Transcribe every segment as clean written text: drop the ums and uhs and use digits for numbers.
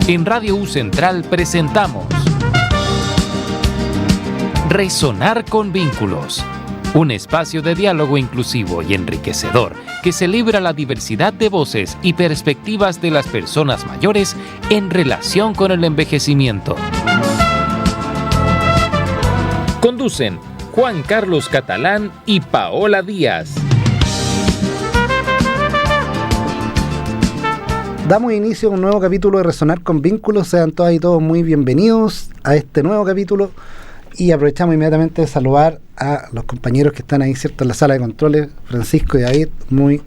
En Radio U Central presentamos Resonar con Vínculos, un espacio de diálogo inclusivo y enriquecedor que celebra la diversidad de voces y perspectivas de las personas mayores en relación con el envejecimiento. Conducen Juan Carlos Catalán y Paola Díaz. Damos inicio a un nuevo capítulo de Resonar con Vínculos. Sean todas y todos muy bienvenidos a este nuevo capítulo y aprovechamos inmediatamente de saludar a los compañeros que están ahí, ¿cierto?, en la sala de controles, Francisco y David. Muy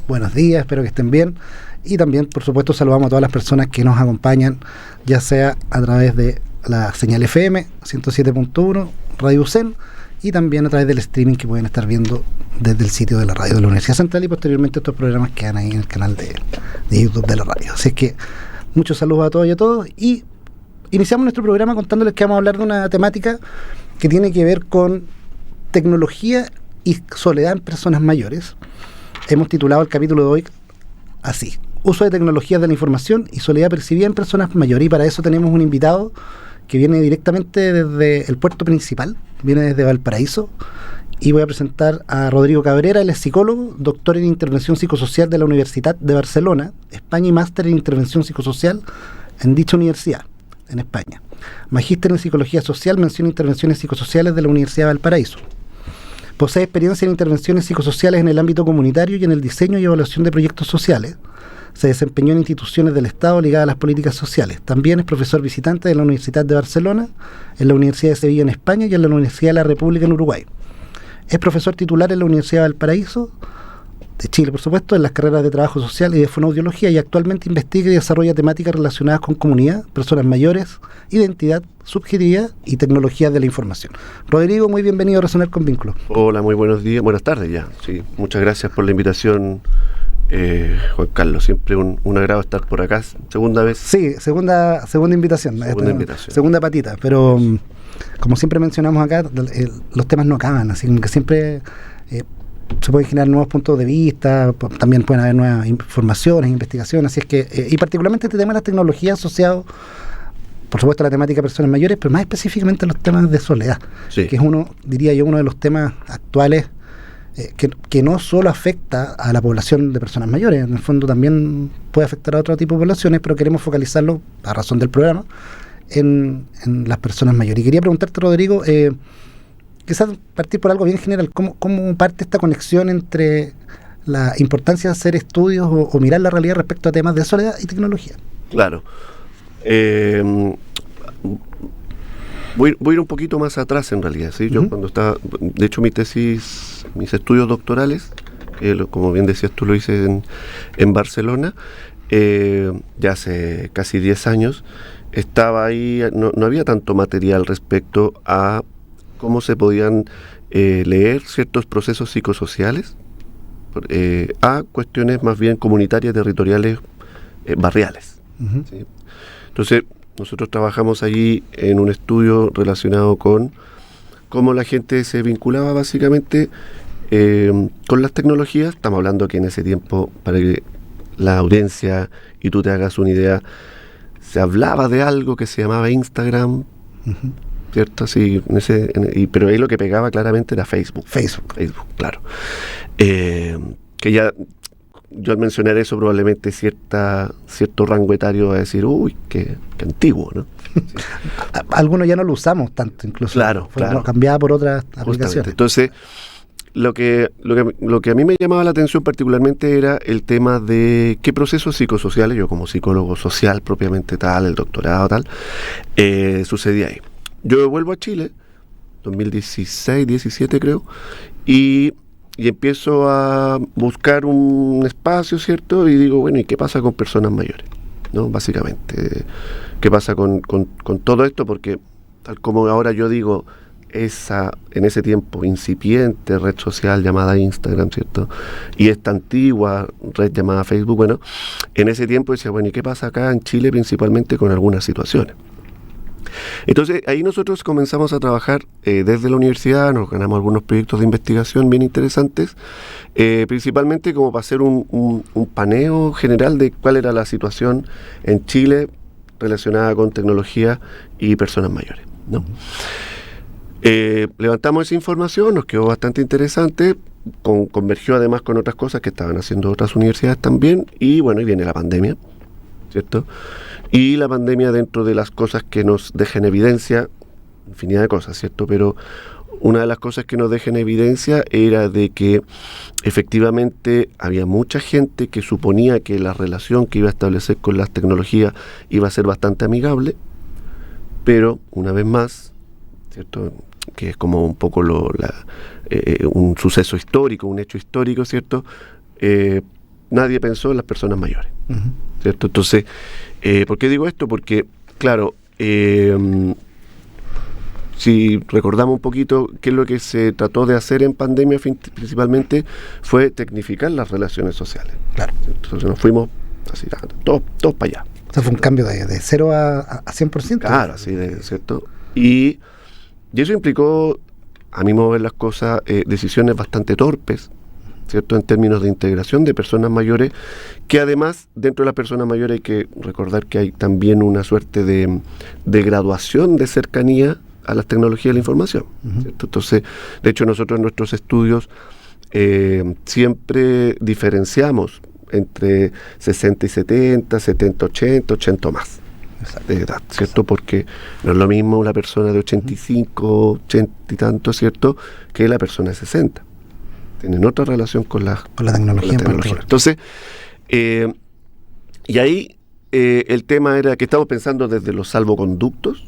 buenos días, espero que estén bien. Y también, por supuesto, saludamos a todas las personas que nos acompañan, ya sea a través de la señal FM 107.1, Radio UCEN, y también a través del streaming que pueden estar viendo desde el sitio de la radio de la Universidad Central, y posteriormente estos programas quedan ahí en el canal de YouTube de la radio. Así es que muchos saludos a todos y a todos, y iniciamos nuestro programa contándoles que vamos a hablar de una temática que tiene que ver con tecnología y soledad en personas mayores. Hemos titulado el capítulo de hoy así: uso de tecnologías de la información y soledad percibida en personas mayores, y para eso tenemos un invitado que viene directamente desde el puerto principal, viene desde Valparaíso, y voy a presentar a Rodrigo Cabrera. Él es psicólogo, doctor en intervención psicosocial de la Universidad de Barcelona, España, y máster en intervención psicosocial en dicha universidad, en España. Magíster en psicología social, mención intervenciones psicosociales de la Universidad de Valparaíso. Posee experiencia en intervenciones psicosociales en el ámbito comunitario y en el diseño y evaluación de proyectos sociales. Se desempeñó en instituciones del Estado ligadas a las políticas sociales. También es profesor visitante de la Universidad de Barcelona, en la Universidad de Sevilla en España y en la Universidad de la República en Uruguay. Es profesor titular en la Universidad de Valparaíso, de Chile, por supuesto, en las carreras de trabajo social y de fonoaudiología, y actualmente investiga y desarrolla temáticas relacionadas con comunidad, personas mayores, identidad, subjetividad y tecnologías de la información. Rodrigo, muy bienvenido a Resonar con Vínculos. Hola, muy buenos días, buenas tardes ya. Sí, muchas gracias por la invitación, Juan Carlos. Siempre un agrado estar por acá. ¿Segunda vez? Sí, segunda invitación. Segunda patita, pero como siempre mencionamos acá, los temas no acaban, así que siempre se pueden generar nuevos puntos de vista, también pueden haber nuevas informaciones, investigaciones, así es que, y particularmente este tema de las tecnologías asociado, por supuesto, a la temática de personas mayores, pero más específicamente a los temas de soledad, sí, que es diría yo, uno de los temas actuales que no solo afecta a la población de personas mayores, en el fondo también puede afectar a otro tipo de poblaciones, pero queremos focalizarlo, a razón del programa, en las personas mayores. Y quería preguntarte, Rodrigo, quizás partir por algo bien general, ¿cómo parte esta conexión entre la importancia de hacer estudios o mirar la realidad respecto a temas de soledad y tecnología? Claro. Voy a ir un poquito más atrás, en realidad, ¿sí? Yo cuando estaba, de hecho, mis estudios doctorales, como bien decías tú, lo hice en Barcelona, ya hace casi 10 años, estaba ahí, no había tanto material respecto a cómo se podían leer ciertos procesos psicosociales a cuestiones más bien comunitarias, territoriales, barriales. ¿Sí? Entonces, nosotros trabajamos allí en un estudio relacionado con cómo la gente se vinculaba básicamente con las tecnologías. Estamos hablando que en ese tiempo, para que la audiencia y tú te hagas una idea, se hablaba de algo que se llamaba Instagram, ¿cierto? Sí, pero ahí lo que pegaba claramente era Facebook, claro. Que ya, yo al mencionar eso, probablemente cierto rango etario va a decir, uy, qué antiguo, ¿no? Sí. Algunos ya no lo usamos tanto, incluso. Claro. Cambiaba por otras aplicaciones. Entonces, lo que a mí me llamaba la atención particularmente era el tema de qué procesos psicosociales, yo como psicólogo social propiamente tal, el doctorado tal, sucedía ahí. Yo vuelvo a Chile, 2016, 17 creo, y empiezo a buscar un espacio, ¿cierto? Y digo, bueno, ¿y qué pasa con personas mayores? ¿No? Básicamente, ¿qué pasa con todo esto? Porque, tal como ahora yo digo, en ese tiempo incipiente red social llamada Instagram, ¿cierto? Y esta antigua red llamada Facebook, bueno, en ese tiempo decía, bueno, ¿y qué pasa acá en Chile principalmente con algunas situaciones? Entonces ahí nosotros comenzamos a trabajar desde la universidad, nos ganamos algunos proyectos de investigación bien interesantes, principalmente como para hacer un paneo general de cuál era la situación en Chile relacionada con tecnología y personas mayores, ¿no? Levantamos esa información, nos quedó bastante interesante, convergió además con otras cosas que estaban haciendo otras universidades también, y bueno, y viene la pandemia, ¿cierto? Y la pandemia, dentro de las cosas que nos deja en evidencia, infinidad de cosas, ¿cierto? Pero una de las cosas que nos deja en evidencia era de que efectivamente había mucha gente que suponía que la relación que iba a establecer con las tecnologías iba a ser bastante amigable, pero una vez más, ¿cierto?, que es como un poco un suceso histórico, un hecho histórico, ¿cierto? Nadie pensó en las personas mayores, ¿cierto? Entonces, ¿por qué digo esto? Porque, claro, si recordamos un poquito qué es lo que se trató de hacer en pandemia, principalmente fue tecnificar las relaciones sociales. Claro. Entonces nos fuimos así, todos para allá. O sea, fue un cambio de 0 a 100%. Claro, así ¿cierto? Y eso implicó, a mi modo de ver las cosas, decisiones bastante torpes, ¿cierto?, en términos de integración de personas mayores, que además, dentro de las personas mayores hay que recordar que hay también una suerte de graduación de cercanía a las tecnologías de la información, ¿cierto? Entonces, de hecho, nosotros en nuestros estudios siempre diferenciamos entre 60 y 70, 70, 80, 80 más. De edad, ¿cierto? Porque no es lo mismo una persona de 85, 80 y tanto, ¿cierto?, que la persona de 60. Tienen otra relación con la tecnología. Entonces, y ahí el tema era que estamos pensando desde los salvoconductos.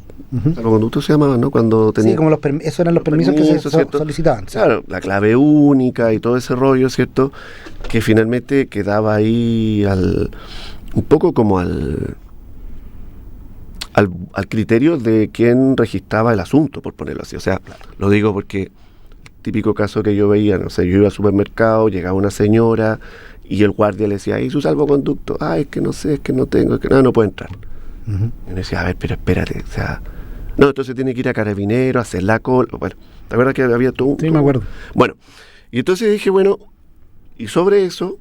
Salvoconductos se llamaban, ¿no? Cuando tenía, sí, como esos eran los permisos que se solicitaban. ¿Sí? Claro, la clave única y todo ese rollo, ¿cierto?, que finalmente quedaba ahí un poco como al criterio de quien registraba el asunto, por ponerlo así. O sea, lo digo porque el típico caso que yo veía, no sé, yo iba al supermercado, llegaba una señora y el guardia le decía, ¿y su salvoconducto? Es que no sé, es que no tengo, es que no puedo entrar. Y uno decía, a ver, pero espérate, o sea, no, entonces tiene que ir a Carabineros, hacer la cola. Bueno, ¿te acuerdas que había todo? Sí, me acuerdo. Bueno, y entonces dije, bueno, y sobre eso,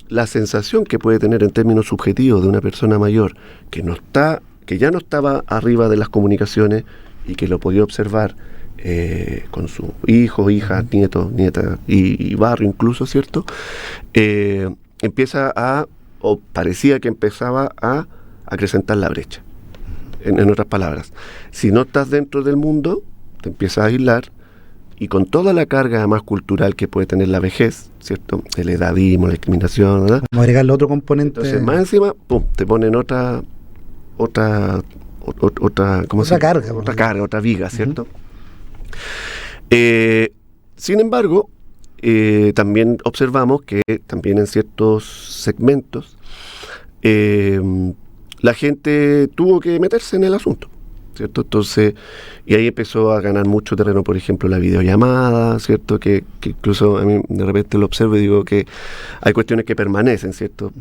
la sensación que puede tener en términos subjetivos de una persona mayor que ya no estaba arriba de las comunicaciones y que lo podía observar con sus hijos, hijas, nietos, nietas y barrio incluso, ¿cierto? O parecía que empezaba a acrecentar la brecha. En otras palabras, si no estás dentro del mundo, te empiezas a aislar, y con toda la carga además cultural que puede tener la vejez, ¿cierto?, el edadismo, la discriminación, ¿verdad? Vamos a agregarle otro componente. Entonces, más encima, pum, te ponen otra carga, otra viga, ¿cierto? Sin embargo, también observamos que también en ciertos segmentos la gente tuvo que meterse en el asunto, ¿cierto? Entonces, y ahí empezó a ganar mucho terreno, por ejemplo, la videollamada, ¿cierto? Que incluso a mí de repente lo observo y digo que hay cuestiones que permanecen, ¿cierto?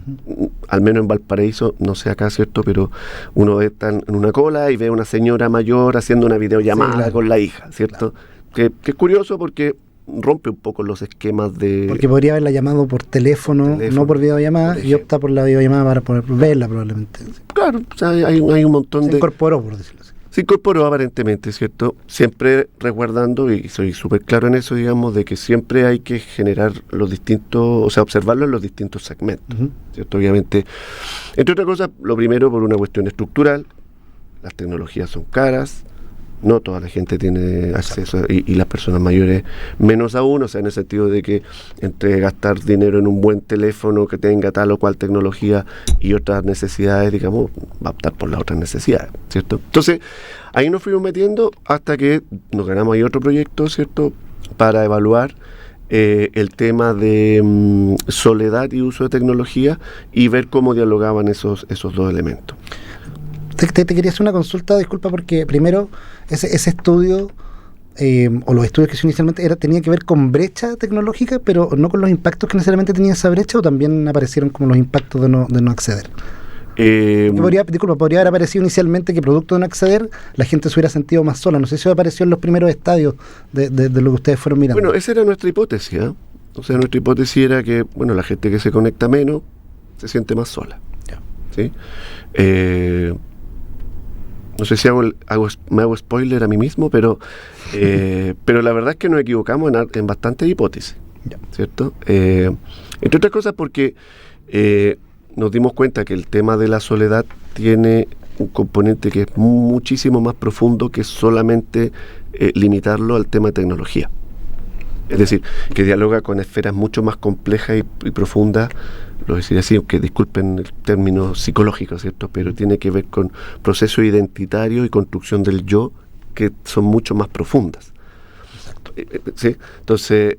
Al menos en Valparaíso, no sé acá, ¿cierto? Pero uno está en una cola y ve a una señora mayor haciendo una videollamada con la hija, ¿cierto? Que es curioso porque rompe un poco los esquemas de... Porque podría haberla llamado por teléfono, no por videollamada, y opta por la videollamada para poder verla probablemente. Claro, o sea, hay un montón de... Se incorporó, por decirlo así. Se incorporó aparentemente, ¿cierto? Siempre resguardando, y soy súper claro en eso, digamos, de que siempre hay que generar los distintos, o sea, observarlo en los distintos segmentos, ¿cierto? Obviamente, entre otras cosas, lo primero por una cuestión estructural, las tecnologías son caras, no toda la gente tiene acceso, y las personas mayores menos aún, o sea, en el sentido de que entre gastar dinero en un buen teléfono que tenga tal o cual tecnología y otras necesidades, digamos, va a optar por las otras necesidades, ¿cierto? Entonces, ahí nos fuimos metiendo hasta que nos ganamos ahí otro proyecto, ¿cierto?, para evaluar el tema de soledad y uso de tecnología y ver cómo dialogaban esos dos elementos. Te quería hacer una consulta, disculpa, porque primero ese estudio, o los estudios que hizo inicialmente, tenía que ver con brecha tecnológica, pero no con los impactos que necesariamente tenía esa brecha, o también aparecieron como los impactos de no acceder. Podría haber aparecido inicialmente que producto de no acceder, la gente se hubiera sentido más sola. No sé si apareció en los primeros estadios de lo que ustedes fueron mirando. Bueno, esa era nuestra hipótesis, ¿eh? O sea, nuestra hipótesis era que, bueno, la gente que se conecta menos se siente más sola. Ya. ¿Sí? no sé si me hago spoiler a mí mismo, pero la verdad es que nos equivocamos en bastantes hipótesis, ¿cierto? Entre otras cosas porque nos dimos cuenta que el tema de la soledad tiene un componente que es muchísimo más profundo que solamente limitarlo al tema de tecnología. Es decir, que dialoga con esferas mucho más complejas y profundas, lo decir así, aunque disculpen el término psicológico, ¿cierto? Pero tiene que ver con procesos identitarios y construcción del yo que son mucho más profundas. ¿Sí? Entonces,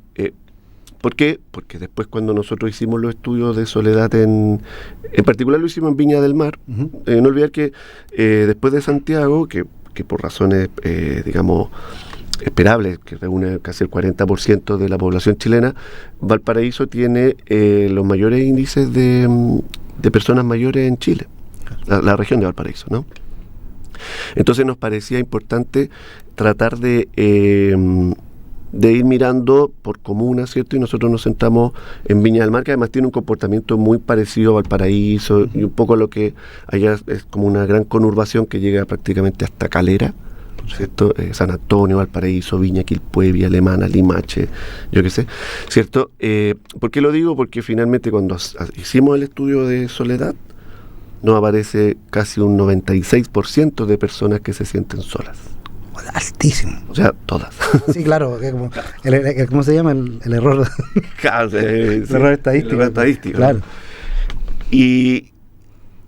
¿por qué? Porque después cuando nosotros hicimos los estudios de soledad en particular lo hicimos en Viña del Mar, no olvidar que después de Santiago, que por razones, digamos, esperables, que reúne casi el 40% de la población chilena, Valparaíso tiene los mayores índices de personas mayores en Chile, la región de Valparaíso, ¿no? Entonces nos parecía importante tratar de ir mirando por comunas, ¿cierto? Y nosotros nos sentamos en Viña del Mar, que además tiene un comportamiento muy parecido a Valparaíso, y un poco lo que allá es como una gran conurbación que llega prácticamente hasta Calera, ¿cierto? San Antonio, Valparaíso, Viña, Quilpué, Villa Alemana, Limache, yo qué sé, ¿cierto? ¿Por qué lo digo? Porque finalmente cuando hicimos el estudio de soledad, nos aparece casi un 96% de personas que se sienten solas. Altísimo. O sea, todas. Sí, claro. ¿Cómo se llama? El error. El error estadístico. El error estadístico. Claro. Y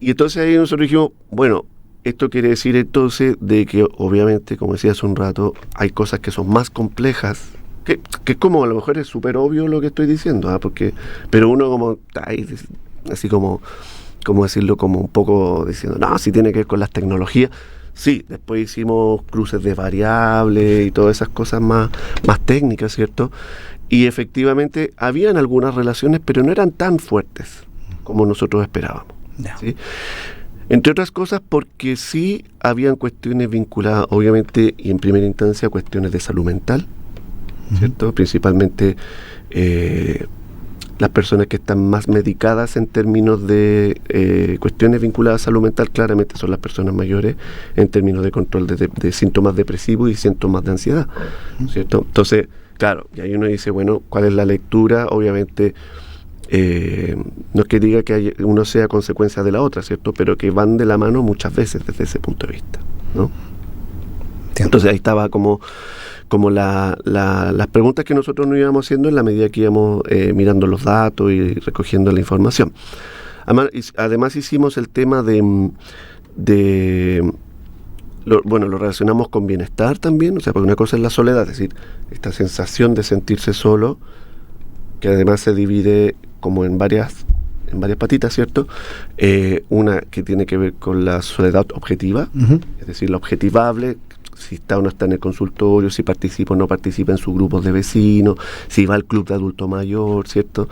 entonces ahí nosotros dijimos, bueno, esto quiere decir entonces de que obviamente, como decía hace un rato, hay cosas que son más complejas, que como a lo mejor es súper obvio lo que estoy diciendo, pero uno como, así como decirlo, como un poco diciendo, no, si tiene que ver con las tecnologías. Sí, después hicimos cruces de variables y todas esas cosas más técnicas, ¿cierto? Y efectivamente habían algunas relaciones, pero no eran tan fuertes como nosotros esperábamos, ¿sí? Entre otras cosas porque sí habían cuestiones vinculadas, obviamente, y en primera instancia, cuestiones de salud mental, ¿cierto? Principalmente las personas que están más medicadas en términos de cuestiones vinculadas a salud mental, claramente son las personas mayores en términos de control de síntomas depresivos y síntomas de ansiedad, ¿cierto? Entonces, claro, y ahí uno dice, bueno, ¿cuál es la lectura? Obviamente, no es que diga que uno sea consecuencia de la otra, ¿cierto? Pero que van de la mano muchas veces desde ese punto de vista, ¿no? Entonces ahí estaba como las preguntas que nosotros nos íbamos haciendo en la medida que íbamos mirando los datos y recogiendo la información. Además hicimos el tema lo relacionamos con bienestar también, o sea, porque una cosa es la soledad, es decir, esta sensación de sentirse solo, que además se divide como en varias patitas, ¿cierto? Una que tiene que ver con la soledad objetiva, es decir, la objetivable, si está o no está en el consultorio, si participa o no participa en sus grupos de vecinos, si va al club de adulto mayor, ¿cierto?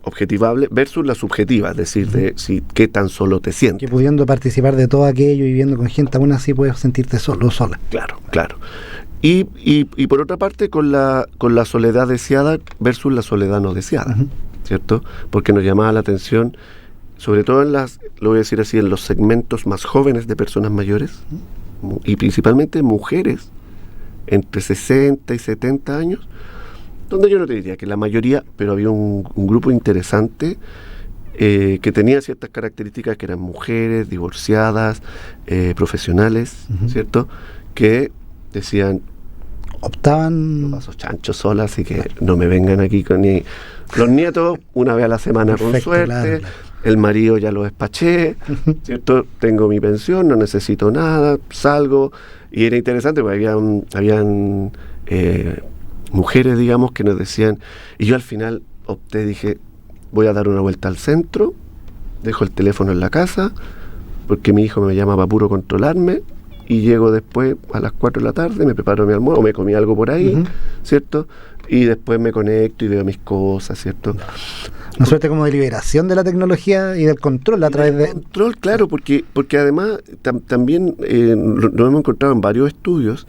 Objetivable versus la subjetiva, es decir, de qué tan solo te sientes. Que pudiendo participar de todo aquello y viviendo con gente, aún así puedes sentirte solo o sola. Claro. Y por otra parte, con la soledad deseada versus la soledad no deseada, ¿cierto? Porque nos llamaba la atención, sobre todo lo voy a decir así, en los segmentos más jóvenes de personas mayores, y principalmente mujeres entre 60 y 70 años, donde yo no te diría que la mayoría, pero había un grupo interesante que tenía ciertas características, que eran mujeres, divorciadas, profesionales, ¿cierto? Que decían, optaban, yo paso chancho sola, así que no me vengan aquí con ni los nietos una vez a la semana. Perfecto, con suerte, claro. El marido ya lo despaché, ¿cierto? Tengo mi pensión, no necesito nada, salgo. Y era interesante porque habían mujeres, digamos, que nos decían, y yo al final dije, voy a dar una vuelta al centro, dejo el teléfono en la casa, porque mi hijo me llama para puro controlarme, y llego después a las 4 de la tarde, me preparo mi almuerzo, o me comí algo por ahí, ¿cierto? Y después me conecto y veo mis cosas, ¿cierto? Una suerte como de liberación de la tecnología y del control a través de... Control, claro, porque además también lo hemos encontrado en varios estudios,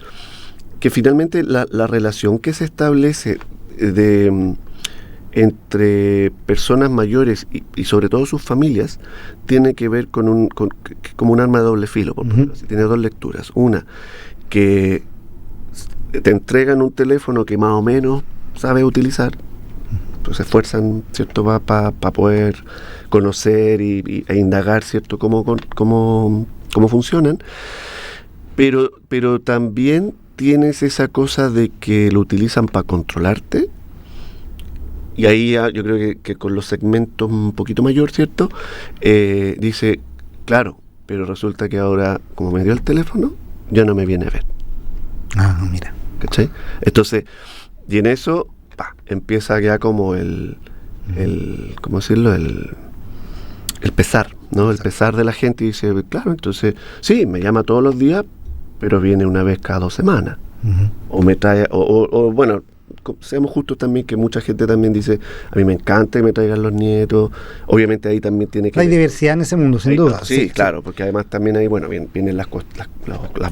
que finalmente la relación que se establece entre personas mayores y sobre todo sus familias tiene que ver como un arma de doble filo, por ejemplo. Tiene dos lecturas. Una, que te entregan un teléfono que más o menos sabes utilizar, pues se esfuerzan, ¿cierto?, para poder conocer e indagar, ¿cierto?, cómo funcionan, pero también tienes esa cosa de que lo utilizan para controlarte. Y ahí yo creo que con los segmentos un poquito mayor, ¿cierto? Dice, claro, pero resulta que ahora, como me dio el teléfono, ya no me viene a ver. Mira. ¿Cachai? Entonces, y en eso, empieza ya como ¿cómo decirlo? El pesar, ¿no? El pesar de la gente, y dice, claro, entonces, sí, me llama todos los días, pero viene una vez cada 2 semanas. O me trae, o bueno, seamos justos también que mucha gente también dice, a mí me encanta que me traigan los nietos. Obviamente ahí también tiene que... Hay diversidad en ese mundo, sin duda. Sí, claro, porque además también ahí, bueno, vienen las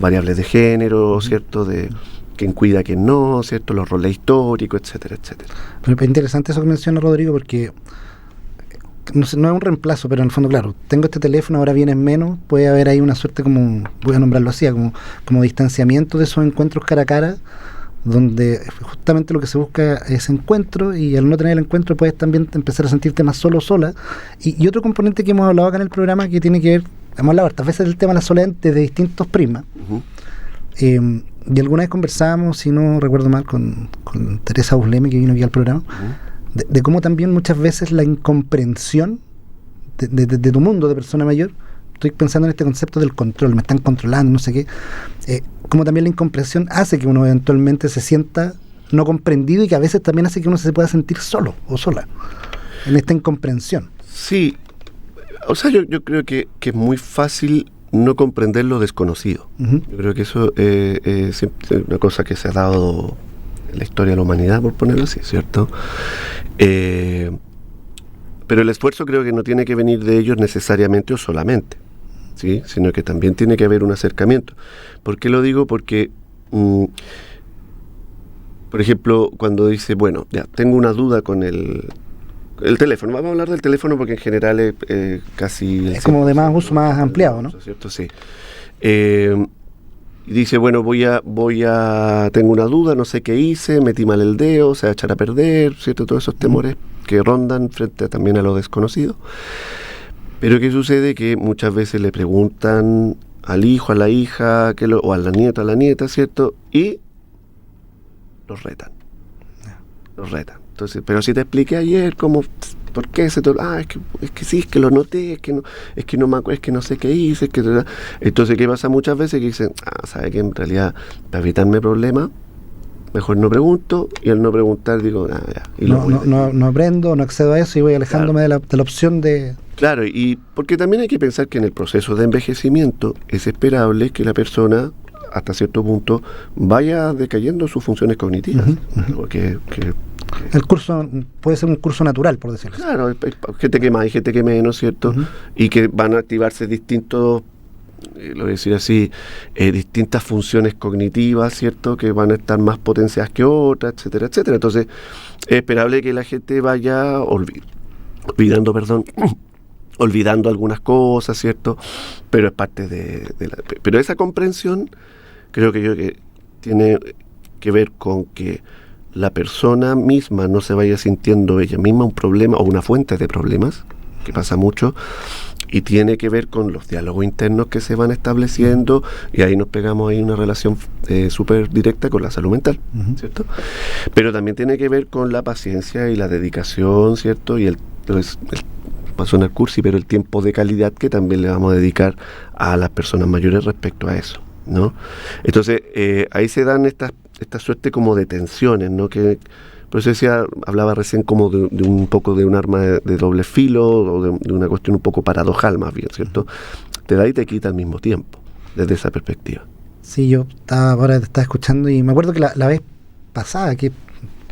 variables de género, ¿cierto? De quién cuida, quién no, ¿cierto? Los roles históricos, etcétera, etcétera. Pero es interesante eso que menciona Rodrigo, porque no es un reemplazo, pero en el fondo, claro, tengo este teléfono, ahora vienes menos, puede haber ahí una suerte como, voy a nombrarlo así, como distanciamiento de esos encuentros cara a cara, donde justamente lo que se busca es encuentro, y al no tener el encuentro puedes también empezar a sentirte más solo o sola. Y otro componente que hemos hablado acá en el programa, que tiene que ver, hemos hablado hartas veces del tema de la soledad desde distintos prismas. Y alguna vez conversábamos, si no recuerdo mal, con Teresa Busleme, que vino aquí al programa, de cómo también muchas veces la incomprensión de tu mundo de persona mayor, estoy pensando en este concepto del control, me están controlando, no sé qué, como también la incomprensión hace que uno eventualmente se sienta no comprendido, y que a veces también hace que uno se pueda sentir solo o sola en esta incomprensión. Sí, o sea, yo creo que es muy fácil no comprender lo desconocido. Yo creo que eso es una cosa que se ha dado en la historia de la humanidad, por ponerlo así, ¿cierto? Pero el esfuerzo creo que no tiene que venir de ellos necesariamente o solamente, ¿sí? Sino que también tiene que haber un acercamiento. ¿Por qué lo digo? Porque, por ejemplo, cuando dice, bueno, ya tengo una duda con el teléfono, vamos a hablar del teléfono porque en general es casi... Es como de más uso más ampliado, ¿no? ¿Cierto? Sí. Y dice, bueno, tengo una duda, no sé qué hice, metí mal el dedo, se va a echar a perder, ¿cierto? Todos esos temores que rondan frente también a lo desconocido. Pero ¿qué sucede? Que muchas veces le preguntan al hijo, a la hija, o a la nieta, ¿cierto? Y los retan. Entonces, pero si te expliqué ayer cómo, por qué es que sí, es que lo noté, es que no me acuerdo, es que no sé qué hice, entonces ¿qué pasa muchas veces? Que dicen, ¿sabe qué? En realidad, para evitarme problemas, mejor no pregunto, y al no preguntar digo, ya. Y no aprendo, no accedo a eso, y voy alejándome, claro, de la opción de... Claro, y porque también hay que pensar que en el proceso de envejecimiento es esperable que la persona, hasta cierto punto, vaya decayendo sus funciones cognitivas. Porque el curso puede ser un curso natural, por decirlo así. Claro, hay gente que más y gente que menos, ¿cierto? Y que van a activarse distintos, lo voy a decir así, distintas funciones cognitivas, ¿cierto? Que van a estar más potenciadas que otras, etcétera, etcétera. Entonces, es esperable que la gente vaya olvidando algunas cosas, ¿cierto? Pero es parte pero esa comprensión creo que tiene que ver con que la persona misma no se vaya sintiendo ella misma un problema o una fuente de problemas, que pasa mucho, y tiene que ver con los diálogos internos que se van estableciendo, y ahí nos pegamos ahí una relación súper directa con la salud mental, ¿cierto? Pero también tiene que ver con la paciencia y la dedicación, ¿cierto? Y va a sonar cursi, pero el tiempo de calidad que también le vamos a dedicar a las personas mayores respecto a eso, ¿no? Entonces, ahí se dan esta suerte como de tensiones, ¿no? Que por eso hablaba recién como de un poco de un arma de doble filo, o de una cuestión un poco paradojal más bien, ¿cierto? Te da y te quita al mismo tiempo, desde esa perspectiva. Sí, yo ahora te estaba escuchando y me acuerdo que la vez pasada, que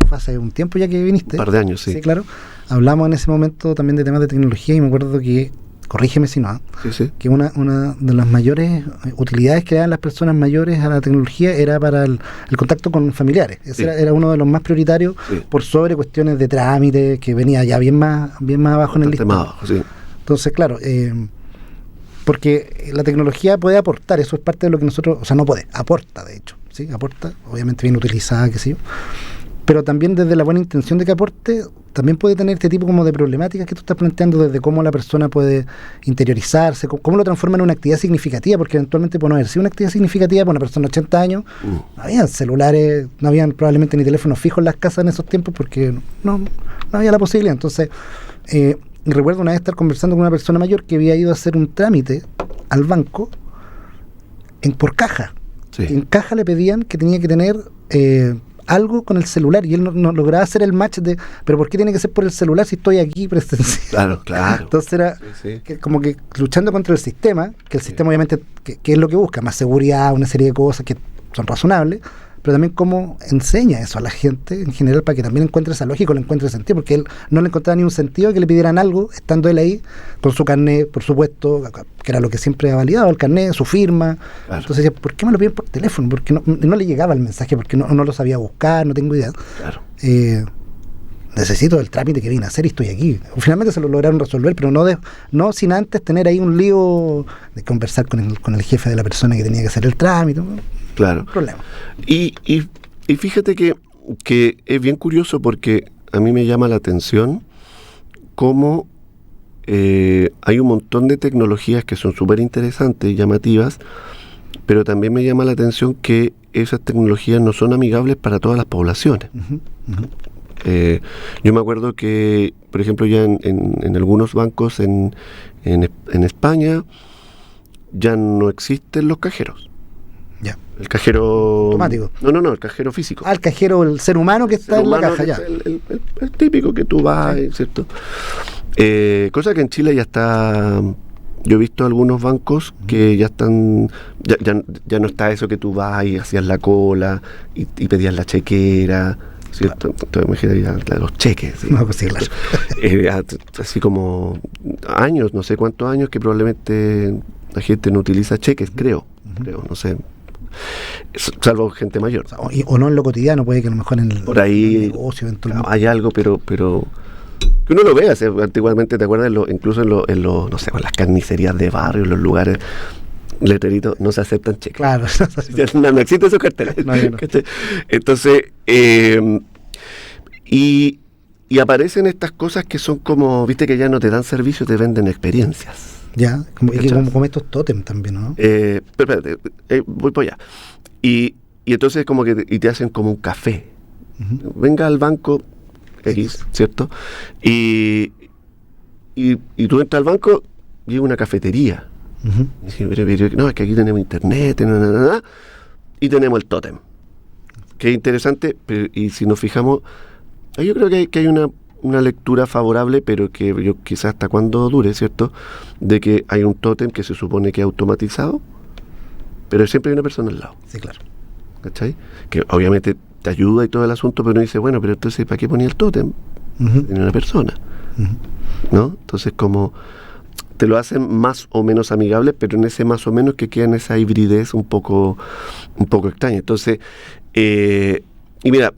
fue hace un tiempo ya que viniste. Un par de años, sí. Sí, claro. Hablamos en ese momento también de temas de tecnología, y me acuerdo que corrígeme si no, Sí. que una de las mayores utilidades que daban las personas mayores a la tecnología era para el contacto con familiares. Ese era uno de los más prioritarios, por sobre cuestiones de trámite, que venía ya bien más abajo en el listado. Más abajo, sí. Entonces, claro, porque la tecnología puede aportar, eso es parte de lo que nosotros, o sea, no puede, aporta, de hecho, ¿sí? Aporta, obviamente bien utilizada, qué sé yo, pero también desde la buena intención de que aporte, también puede tener este tipo como de problemáticas que tú estás planteando, desde cómo la persona puede interiorizarse, cómo lo transforma en una actividad significativa, porque eventualmente puede no haber sido una actividad significativa para una persona de 80 años, no habían celulares, no habían probablemente ni teléfonos fijos en las casas en esos tiempos, porque no había la posibilidad. Entonces, recuerdo una vez estar conversando con una persona mayor que había ido a hacer un trámite al banco por caja. Sí. En caja le pedían que tenía que tener algo con el celular, y él no lograba hacer el match de, pero ¿por qué tiene que ser por el celular si estoy aquí presencial? Claro. Entonces era que, como que luchando contra el sistema, que el sistema obviamente, que es lo que busca, más seguridad, una serie de cosas que son razonables, pero también cómo enseña eso a la gente en general para que también encuentre esa lógica, le encuentre sentido, porque él no le encontraba ni un sentido que le pidieran algo, estando él ahí, con su carnet, por supuesto, que era lo que siempre ha validado, el carnet, su firma. Claro. Entonces decía, ¿por qué me lo piden por teléfono? Porque no le llegaba el mensaje, porque no lo sabía buscar, no tengo idea. Claro. Necesito el trámite que vine a hacer y estoy aquí. Finalmente se lo lograron resolver, pero no sin antes tener ahí un lío de conversar con el jefe de la persona que tenía que hacer el trámite. Claro. Un problema. Y fíjate que es bien curioso, porque a mí me llama la atención cómo hay un montón de tecnologías que son súper interesantes y llamativas, pero también me llama la atención que esas tecnologías no son amigables para todas las poblaciones. Yo me acuerdo que, por ejemplo, ya en algunos bancos en España ya no existen los cajeros. Ya. El cajero automático. No, el cajero físico. El cajero, el ser humano que está en la caja, ya. El típico que tú vas, sí. ¿Cierto? Cosa que en Chile ya está. Yo he visto algunos bancos que ya están, ya no está eso que tú vas y hacías la cola y pedías la chequera, ¿cierto? Entonces me imagino los cheques, ¿sí? No, pues sí, claro. Así como años, no sé cuántos años que probablemente la gente no utiliza cheques, creo, no sé, salvo gente mayor. O no en lo cotidiano, puede que a lo mejor por ahí en el negocio eventualmente. Hay algo, pero que uno lo ve, o sea, antiguamente, ¿te acuerdas? Incluso en no sé, en las carnicerías de barrio, en los lugares, letreritos, no se aceptan cheques. Claro. No existen esos carteles. No. Entonces, y aparecen estas cosas que son como, viste, que ya no te dan servicio, te venden experiencias. Ya, como estos tótem también, ¿no? Espérate, voy por allá. Y entonces como que te hacen como un café. Venga al banco X, ¿cierto? Y tú entras al banco y hay una cafetería. Y dices, pero, no, es que aquí tenemos internet, y tenemos el tótem. Que es interesante, y si nos fijamos, yo creo que hay una lectura favorable, pero que yo quizás hasta cuando dure, ¿cierto? De que hay un tótem que se supone que es automatizado, pero siempre hay una persona al lado. Sí, claro. ¿Cachai? Que obviamente te ayuda y todo el asunto, pero uno dice, bueno, pero entonces, ¿para qué ponía el tótem? Tiene una persona. ¿No? Entonces, como te lo hacen más o menos amigable, pero en ese más o menos que queda en esa hibridez un poco extraña. Entonces, y mira,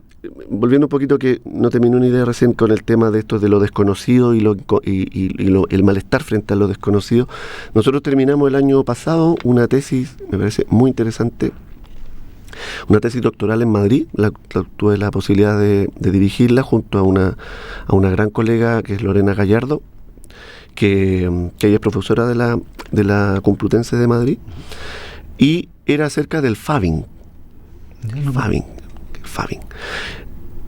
volviendo un poquito, que no terminé una idea recién con el tema de esto de lo desconocido y el malestar frente a lo desconocido. Nosotros terminamos el año pasado una tesis, me parece muy interesante, una tesis doctoral en Madrid. Tuve la posibilidad de dirigirla junto a una gran colega que es Lorena Gallardo, que ella es profesora de la Complutense de Madrid, y era acerca del Fabbing. Fabbing.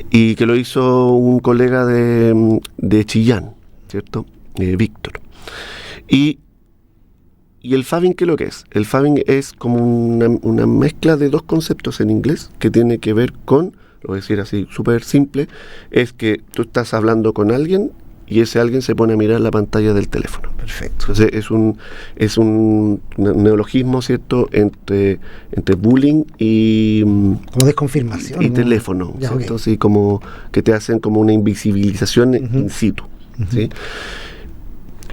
Y que lo hizo un colega de Chillán, ¿cierto? Víctor. Y el Fabbing, ¿qué es lo que es? El Fabbing es como una mezcla de dos conceptos en inglés que tiene que ver con, lo voy a decir así súper simple, es que tú estás hablando con alguien y ese alguien se pone a mirar la pantalla del teléfono. Perfecto. Entonces es un neologismo, ¿cierto?, entre bullying y como desconfirmación y teléfono, ya, ¿cierto? Okay. Así como que te hacen como una invisibilización in situ, ¿sí?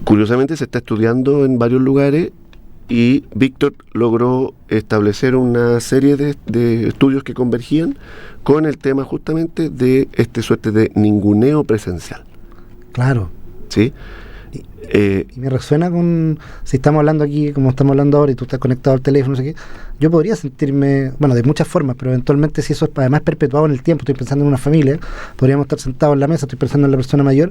curiosamente se está estudiando en varios lugares y Víctor logró establecer una serie de estudios que convergían con el tema justamente de suerte de ninguneo presencial. Claro. ¿Sí? Y me resuena con, si estamos hablando aquí como estamos hablando ahora y tú estás conectado al teléfono, no sé qué, yo podría sentirme, bueno, de muchas formas, pero eventualmente si eso es además perpetuado en el tiempo, estoy pensando en una familia, podríamos estar sentados en la mesa, estoy pensando en la persona mayor,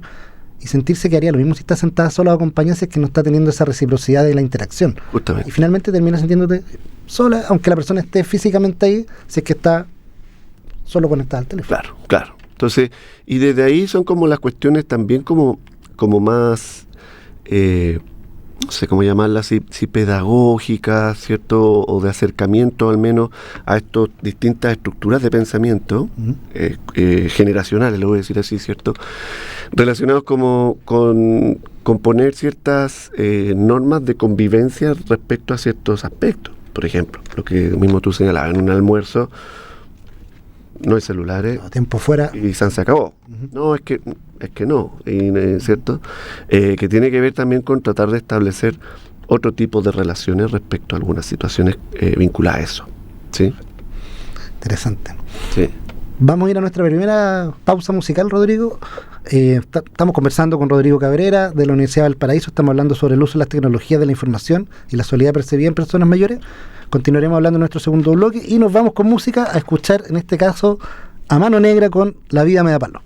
y sentirse que haría lo mismo si está sentada sola o acompañada, si es que no está teniendo esa reciprocidad de la interacción. Justamente. Y finalmente terminas sintiéndote sola, aunque la persona esté físicamente ahí, si es que está solo conectada al teléfono. Claro, claro. Entonces, y desde ahí son como las cuestiones también como más, no sé cómo llamarlas, si pedagógicas, ¿cierto? O de acercamiento al menos a estas distintas estructuras de pensamiento, generacionales, lo voy a decir así, ¿cierto? Relacionados como con poner ciertas normas de convivencia respecto a ciertos aspectos. Por ejemplo, lo que mismo tú señalabas, en un almuerzo no hay celulares, tiempo fuera y se acabó. No, es que no, ¿cierto? Que tiene que ver también con tratar de establecer otro tipo de relaciones respecto a algunas situaciones vinculadas a eso. ¿Sí? Interesante. Sí. Vamos a ir a nuestra primera pausa musical, Rodrigo. Estamos conversando con Rodrigo Cabrera de la Universidad de Valparaíso. Estamos hablando sobre el uso de las tecnologías de la información y la soledad percibida en personas mayores. Continuaremos hablando en nuestro segundo bloque y nos vamos con música a escuchar, en este caso, a Mano Negra con La vida me da palo.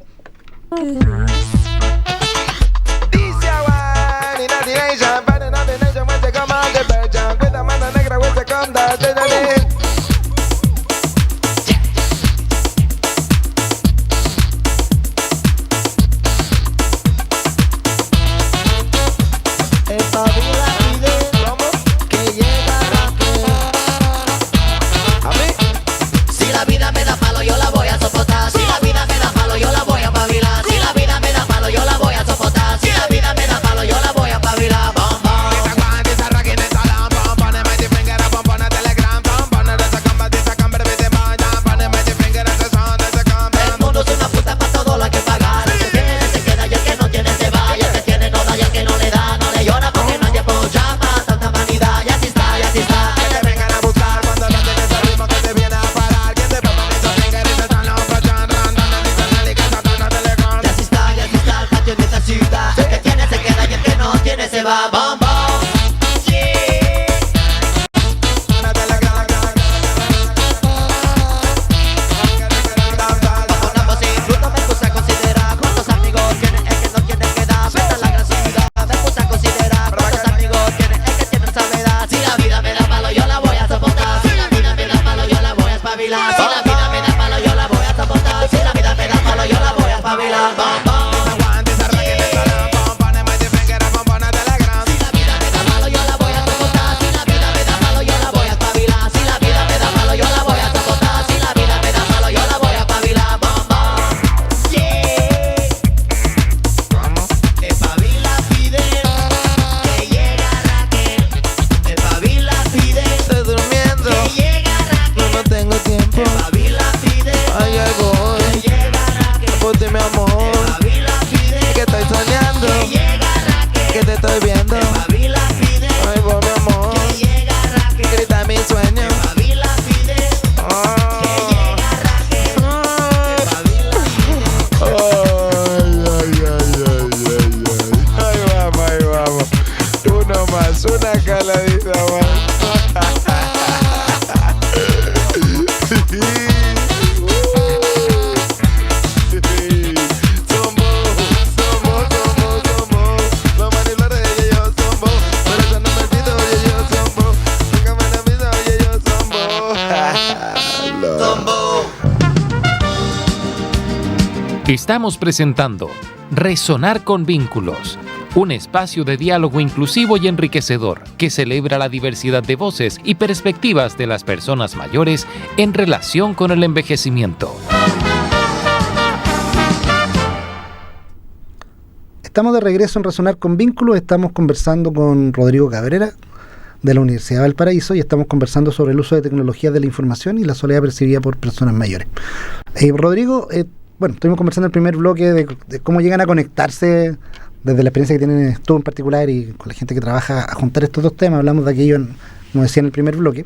Estamos presentando Resonar con Vínculos, un espacio de diálogo inclusivo y enriquecedor que celebra la diversidad de voces y perspectivas de las personas mayores en relación con el envejecimiento. Estamos de regreso en Resonar con Vínculos. Estamos conversando con Rodrigo Cabrera de la Universidad de Valparaíso y estamos conversando sobre el uso de tecnologías de la información y la soledad percibida por personas mayores. Rodrigo, bueno, estuvimos conversando en el primer bloque de cómo llegan a conectarse desde la experiencia que tienes tú en particular y con la gente que trabaja a juntar estos dos temas, hablamos de aquello, como decía en el primer bloque,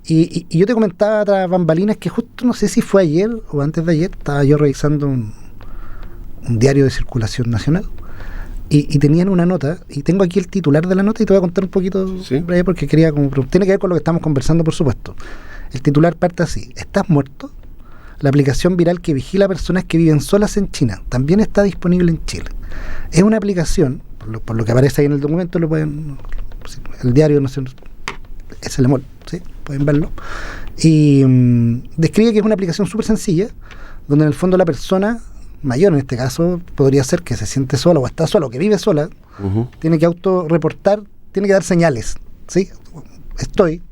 y yo te comentaba tras bambalinas que justo, no sé si fue ayer o antes de ayer, estaba yo revisando un diario de circulación nacional, y tenían una nota, y tengo aquí el titular de la nota, y te voy a contar un poquito, ¿Sí? breve, porque quería, tiene que ver con lo que estamos conversando, por supuesto. El titular parte así: ¿estás muerto? La aplicación viral que vigila a personas que viven solas en China también está disponible en Chile. Es una aplicación, por lo que aparece ahí en el documento, lo pueden, el diario, no sé, es el EMOL, ¿sí? Pueden verlo. Y describe que es una aplicación súper sencilla, donde en el fondo la persona mayor, en este caso, podría ser que se siente sola o está sola o que vive sola, tiene que autorreportar, tiene que dar señales, ¿sí? Estoy